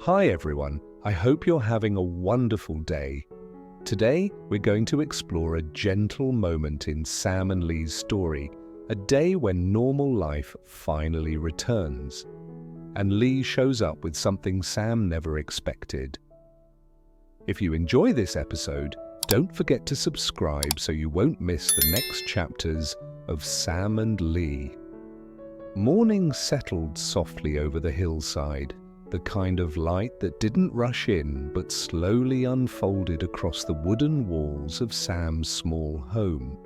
Hi everyone, I hope you're having a wonderful day. Today we're going to explore a gentle moment in Sam and Lee's story, a day when normal life finally returns. And Lee shows up with something Sam never expected. If you enjoy this episode, don't forget to subscribe so you won't miss the next chapters of Sam and Lee. Morning settled softly over the hillside, the kind of light that didn't rush in but slowly unfolded across the wooden walls of Sam's small home.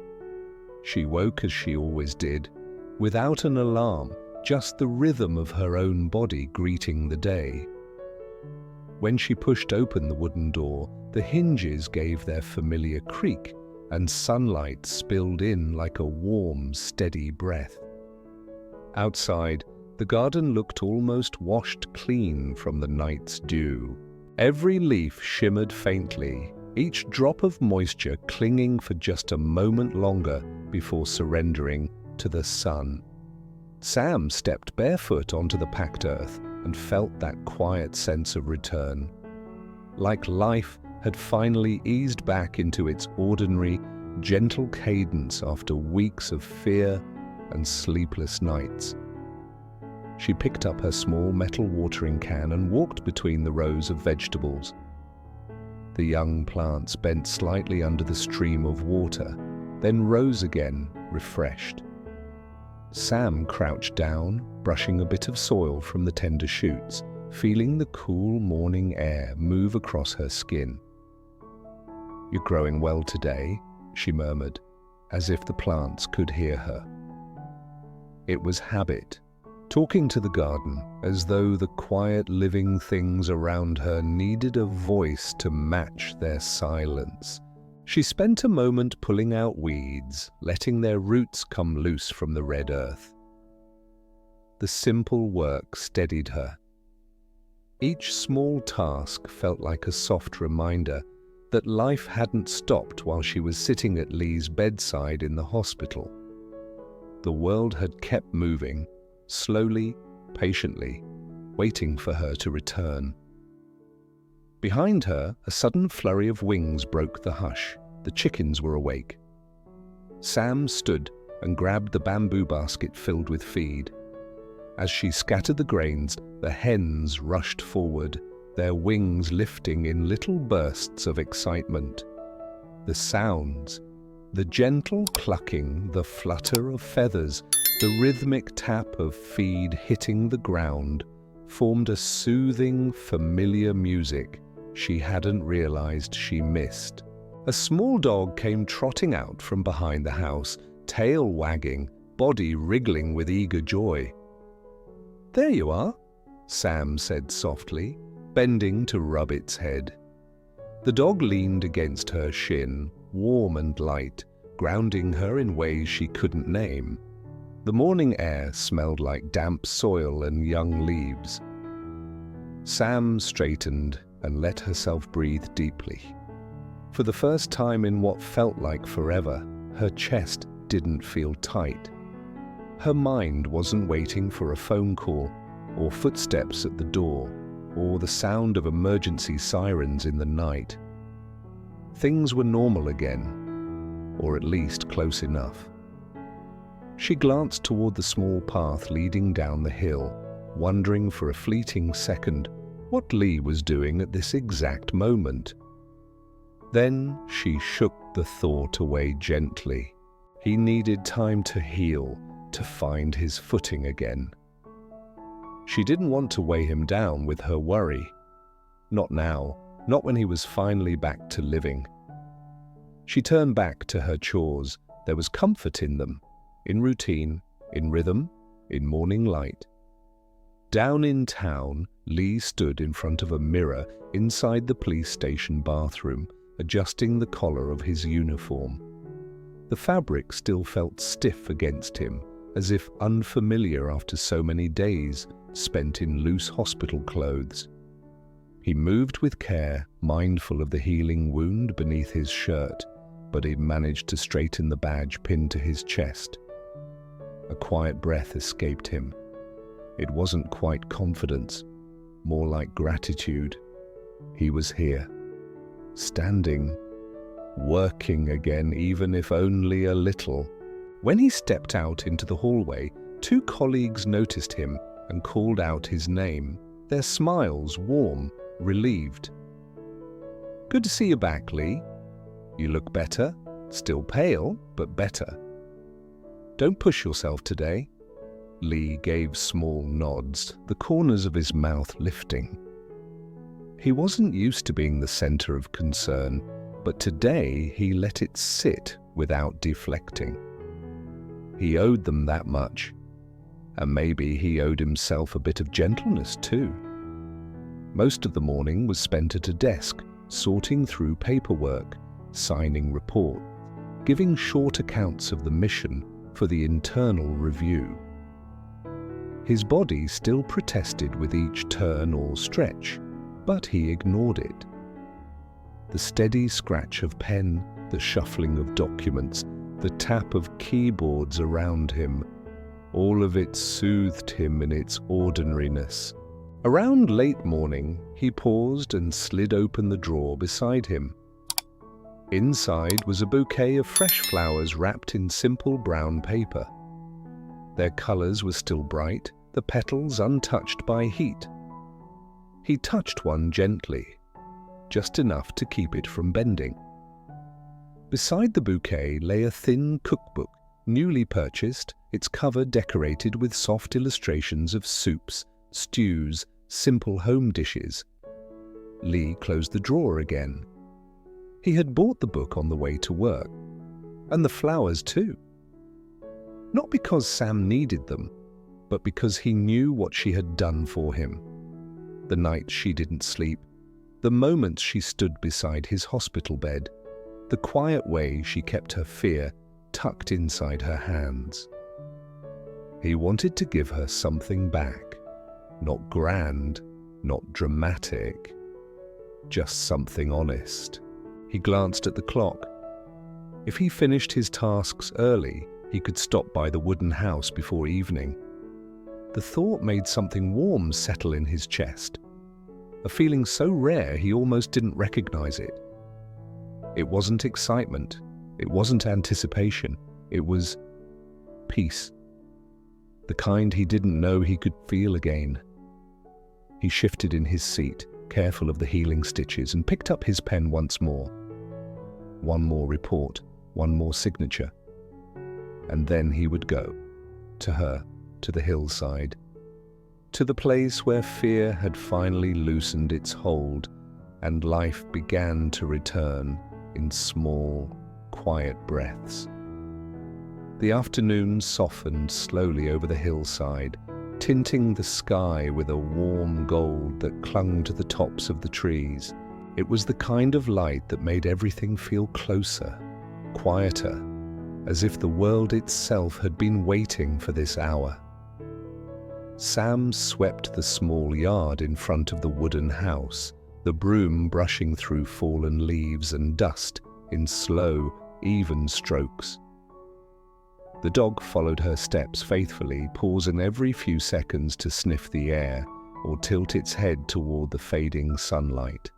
She woke as she always did, without an alarm, just the rhythm of her own body greeting the day. When she pushed open the wooden door, the hinges gave their familiar creak, and sunlight spilled in like a warm, steady breath. Outside, the garden looked almost washed clean from the night's dew. Every leaf shimmered faintly, each drop of moisture clinging for just a moment longer before surrendering to the sun. Sam stepped barefoot onto the packed earth and felt that quiet sense of return. Like life had finally eased back into its ordinary, gentle cadence after weeks of fear and sleepless nights. She picked up her small metal watering can and walked between the rows of vegetables. The young plants bent slightly under the stream of water, then rose again, refreshed. Sam crouched down, brushing a bit of soil from the tender shoots, feeling the cool morning air move across her skin. "You're growing well today," she murmured, as if the plants could hear her. It was habit, talking to the garden as though the quiet living things around her needed a voice to match their silence. She spent a moment pulling out weeds, letting their roots come loose from the red earth. The simple work steadied her. Each small task felt like a soft reminder that life hadn't stopped while she was sitting at Lee's bedside in the hospital. The world had kept moving, slowly, patiently, waiting for her to return. Behind her, a sudden flurry of wings broke the hush. The chickens were awake. Sam stood and grabbed the bamboo basket filled with feed. As she scattered the grains, the hens rushed forward, their wings lifting in little bursts of excitement. The sounds, the gentle clucking, the flutter of feathers, the rhythmic tap of feed hitting the ground, formed a soothing, familiar music she hadn't realized she missed. A small dog came trotting out from behind the house, tail wagging, body wriggling with eager joy. "There you are," Sam said softly, bending to rub its head. The dog leaned against her shin, warm and light, grounding her in ways she couldn't name. The morning air smelled like damp soil and young leaves. Sam straightened and let herself breathe deeply. For the first time in what felt like forever, her chest didn't feel tight. Her mind wasn't waiting for a phone call, or footsteps at the door, or the sound of emergency sirens in the night. Things were normal again, or at least close enough. She glanced toward the small path leading down the hill, wondering for a fleeting second what Lee was doing at this exact moment. Then she shook the thought away gently. He needed time to heal, to find his footing again. She didn't want to weigh him down with her worry. Not now, not when he was finally back to living. She turned back to her chores. There was comfort in them, in routine, in rhythm, in morning light. Down in town, Lee stood in front of a mirror inside the police station bathroom, adjusting the collar of his uniform. The fabric still felt stiff against him, as if unfamiliar after so many days spent in loose hospital clothes. He moved with care, mindful of the healing wound beneath his shirt, but he managed to straighten the badge pinned to his chest. A quiet breath escaped him. It wasn't quite confidence. more like gratitude. He was here, standing, working again, even if only a little. When he stepped out into the hallway, 2 colleagues noticed him and called out his name, their smiles warm, relieved. "Good to see you back, Lee. You look better, still pale, but better. Don't push yourself today." Lee gave small nods, the corners of his mouth lifting. He wasn't used to being the center of concern, but today he let it sit without deflecting. He owed them that much, and maybe he owed himself a bit of gentleness too. Most of the morning was spent at a desk, sorting through paperwork, signing reports, giving short accounts of the mission for the internal review. His body still protested with each turn or stretch, but he ignored it. The steady scratch of pen, the shuffling of documents, the tap of keyboards around him, all of it soothed him in its ordinariness. Around late morning, he paused and slid open the drawer beside him. Inside was a bouquet of fresh flowers wrapped in simple brown paper. Their colors were still bright, the petals untouched by heat. He touched one gently, just enough to keep it from bending. Beside the bouquet lay a thin cookbook, newly purchased, its cover decorated with soft illustrations of soups, stews, simple home dishes. Lee closed the drawer again. He had bought the book on the way to work, and the flowers too. Not because Sam needed them, but because he knew what she had done for him. The night she didn't sleep, the moments she stood beside his hospital bed, the quiet way she kept her fear tucked inside her hands. He wanted to give her something back, not grand, not dramatic, just something honest. He glanced at the clock. If he finished his tasks early, he could stop by the wooden house before evening. The thought made something warm settle in his chest, a feeling so rare he almost didn't recognize it. It wasn't excitement, it wasn't anticipation, it was peace, the kind he didn't know he could feel again. He shifted in his seat, careful of the healing stitches, and picked up his pen once more. One more report, one more signature. And then he would go, to her, to the hillside, to the place where fear had finally loosened its hold and life began to return in small, quiet breaths. The afternoon softened slowly over the hillside, tinting the sky with a warm gold that clung to the tops of the trees. It was the kind of light that made everything feel closer, quieter, as if the world itself had been waiting for this hour. Sam swept the small yard in front of the wooden house, the broom brushing through fallen leaves and dust in slow, even strokes. The dog followed her steps faithfully, pausing every few seconds to sniff the air or tilt its head toward the fading sunlight.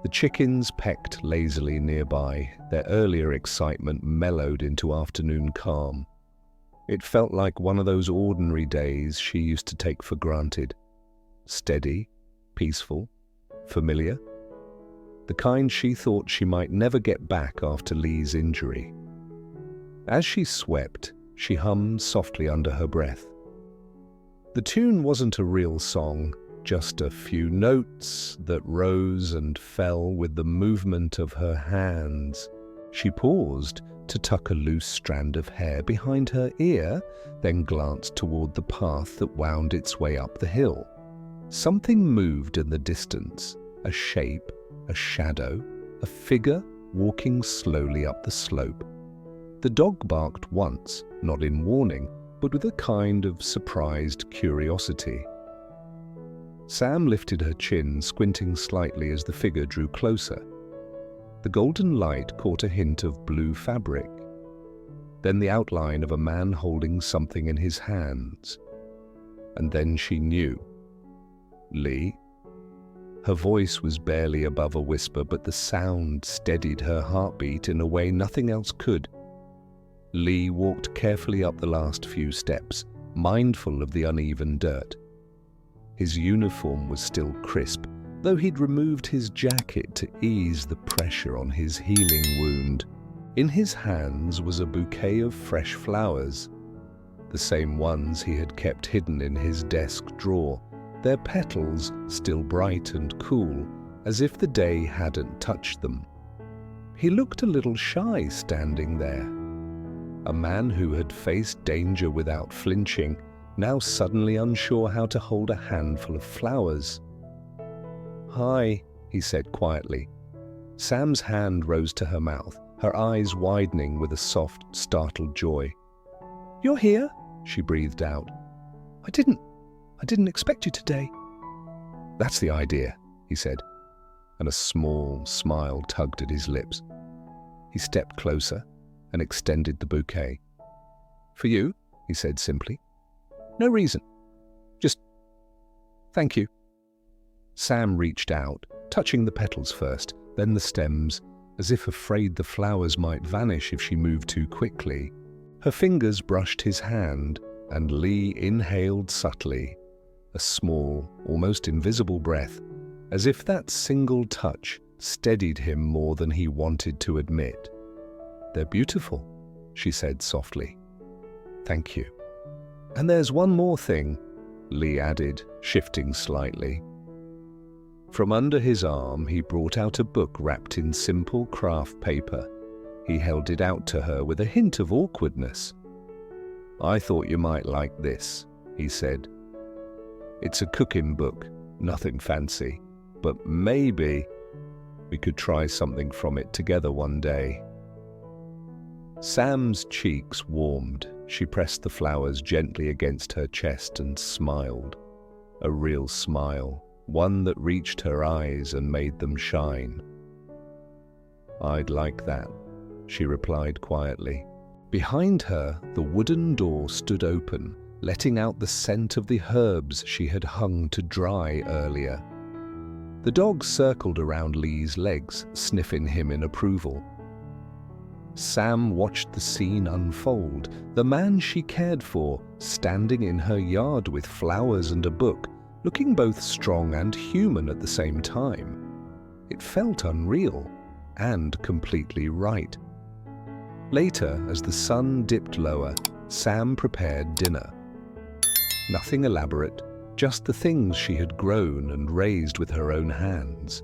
The chickens pecked lazily nearby, their earlier excitement mellowed into afternoon calm. It felt like one of those ordinary days she used to take for granted. Steady, peaceful, familiar. The kind she thought she might never get back after Lee's injury. As she swept, she hummed softly under her breath. The tune wasn't a real song, just a few notes that rose and fell with the movement of her hands. She paused to tuck a loose strand of hair behind her ear, then glanced toward the path that wound its way up the hill. Something moved in the distance, a shape, a shadow, a figure walking slowly up the slope. The dog barked once, not in warning, but with a kind of surprised curiosity. Sam lifted her chin, squinting slightly as the figure drew closer. The golden light caught a hint of blue fabric, then the outline of a man holding something in his hands. And then she knew. Lee?" Her voice was barely above a whisper, but the sound steadied her heartbeat in a way nothing else could. Lee walked carefully up the last few steps, mindful of the uneven dirt. His uniform was still crisp, though he'd removed his jacket to ease the pressure on his healing wound. In his hands was a bouquet of fresh flowers, the same ones he had kept hidden in his desk drawer, their petals still bright and cool, as if the day hadn't touched them. He looked a little shy standing there. A man who had faced danger without flinching, now suddenly unsure how to hold a handful of flowers. "Hi," he said quietly. Sam's hand rose to her mouth, her eyes widening with a soft, startled joy. "You're here?" she breathed out. I didn't expect you today." "That's the idea," he said, and a small smile tugged at his lips. He stepped closer and extended the bouquet. "For you," he said simply. "No reason. Just thank you." Sam reached out, touching the petals first, then the stems, as if afraid the flowers might vanish if she moved too quickly. Her fingers brushed his hand, and Lee inhaled subtly, a small, almost invisible breath, as if that single touch steadied him more than he wanted to admit. "They're beautiful," she said softly. "Thank you." "And there's one more thing," Lee added, shifting slightly. From under his arm, he brought out a book wrapped in simple craft paper. He held it out to her with a hint of awkwardness. "I thought you might like this," he said. "It's a cooking book, nothing fancy, but maybe we could try something from it together one day." Sam's cheeks warmed. She pressed the flowers gently against her chest and smiled. A real smile, one that reached her eyes and made them shine. "I'd like that," she replied quietly. Behind her, the wooden door stood open, letting out the scent of the herbs she had hung to dry earlier. The dog circled around Lee's legs, sniffing him in approval. Sam watched the scene unfold, the man she cared for, standing in her yard with flowers and a book, looking both strong and human at the same time. It felt unreal and completely right. Later, as the sun dipped lower, Sam prepared dinner. Nothing elaborate, just the things she had grown and raised with her own hands.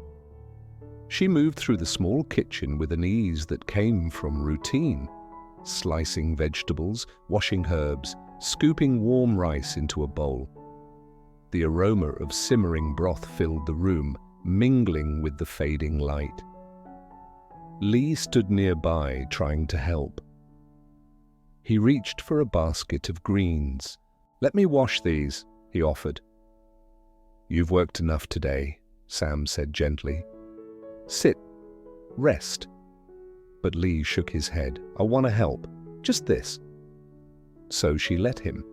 She moved through the small kitchen with an ease that came from routine, slicing vegetables, washing herbs, scooping warm rice into a bowl. The aroma of simmering broth filled the room, mingling with the fading light. Lee stood nearby, trying to help. He reached for a basket of greens. "Let me wash these," he offered. "You've worked enough today," Sam said gently. "Sit. Rest." But Lee shook his head. "I want to help. Just this." So she let him.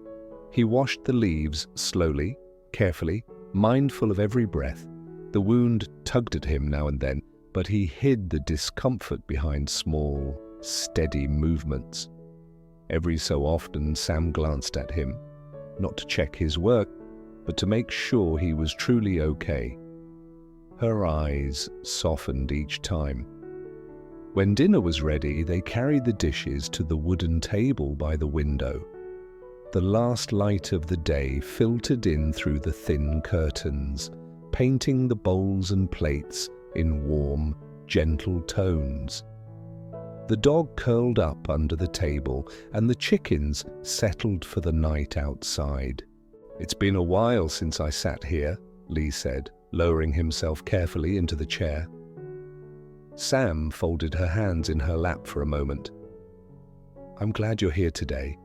He washed the leaves slowly, carefully, mindful of every breath. The wound tugged at him now and then, but he hid the discomfort behind small, steady movements. Every so often, Sam glanced at him, not to check his work, but to make sure he was truly okay. Her eyes softened each time. When dinner was ready, they carried the dishes to the wooden table by the window. The last light of the day filtered in through the thin curtains, painting the bowls and plates in warm, gentle tones. The dog curled up under the table, and the chickens settled for the night outside. "It's been a while since I sat here," Lee said, lowering himself carefully into the chair. Sam folded her hands in her lap for a moment. "I'm glad you're here today."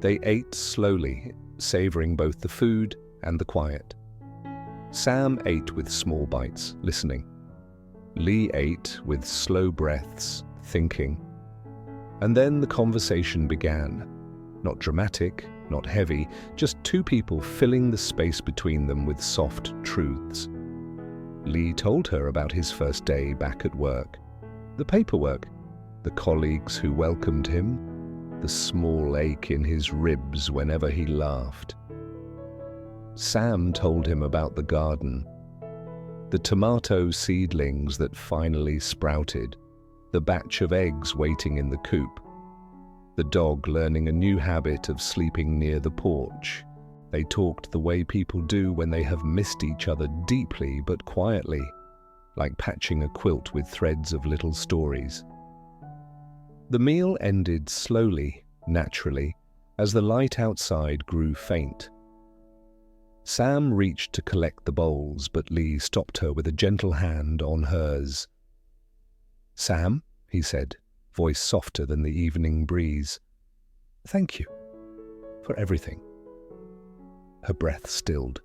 They ate slowly, savoring both the food and the quiet. Sam ate with small bites, listening. Lee ate with slow breaths, thinking. And then the conversation began. Not dramatic, not heavy, just two people filling the space between them with soft truths. Lee told her about his first day back at work. The paperwork, the colleagues who welcomed him, the small ache in his ribs whenever he laughed. Sam told him about the garden, the tomato seedlings that finally sprouted, the batch of eggs waiting in the coop, the dog learning a new habit of sleeping near the porch. They talked the way people do when they have missed each other deeply but quietly, like patching a quilt with threads of little stories. The meal ended slowly, naturally, as the light outside grew faint. Sam reached to collect the bowls, but Lee stopped her with a gentle hand on hers. "Sam," he said, voice softer than the evening breeze, "thank you for everything." Her breath stilled,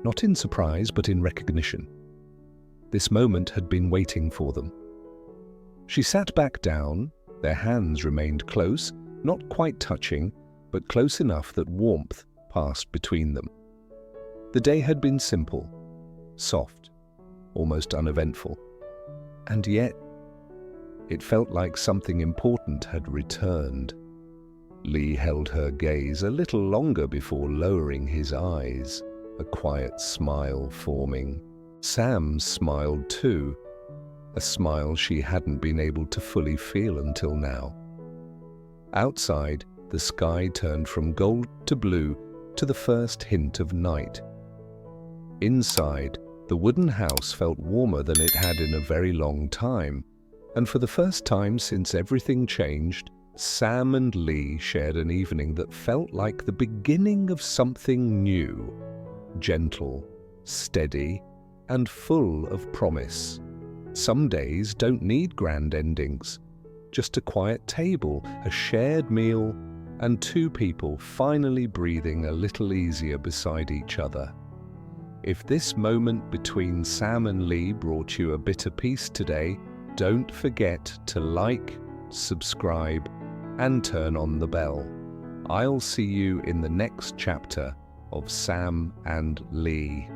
not in surprise but in recognition. This moment had been waiting for them. She sat back down, their hands remained close, not quite touching, but close enough that warmth passed between them. The day had been simple, soft, almost uneventful, and yet it felt like something important had returned. Lee held her gaze a little longer before lowering his eyes, a quiet smile forming. Sam smiled too, a smile she hadn't been able to fully feel until now. Outside, the sky turned from gold to blue to the first hint of night. Inside, the wooden house felt warmer than it had in a very long time, and for the first time since everything changed, Sam and Lee shared an evening that felt like the beginning of something new, gentle, steady, and full of promise. Some days don't need grand endings, just a quiet table, a shared meal, and two people finally breathing a little easier beside each other. If this moment between Sam and Lee brought you a bit of peace today, don't forget to like, subscribe, and turn on the bell. I'll see you in the next chapter of Sam and Lee.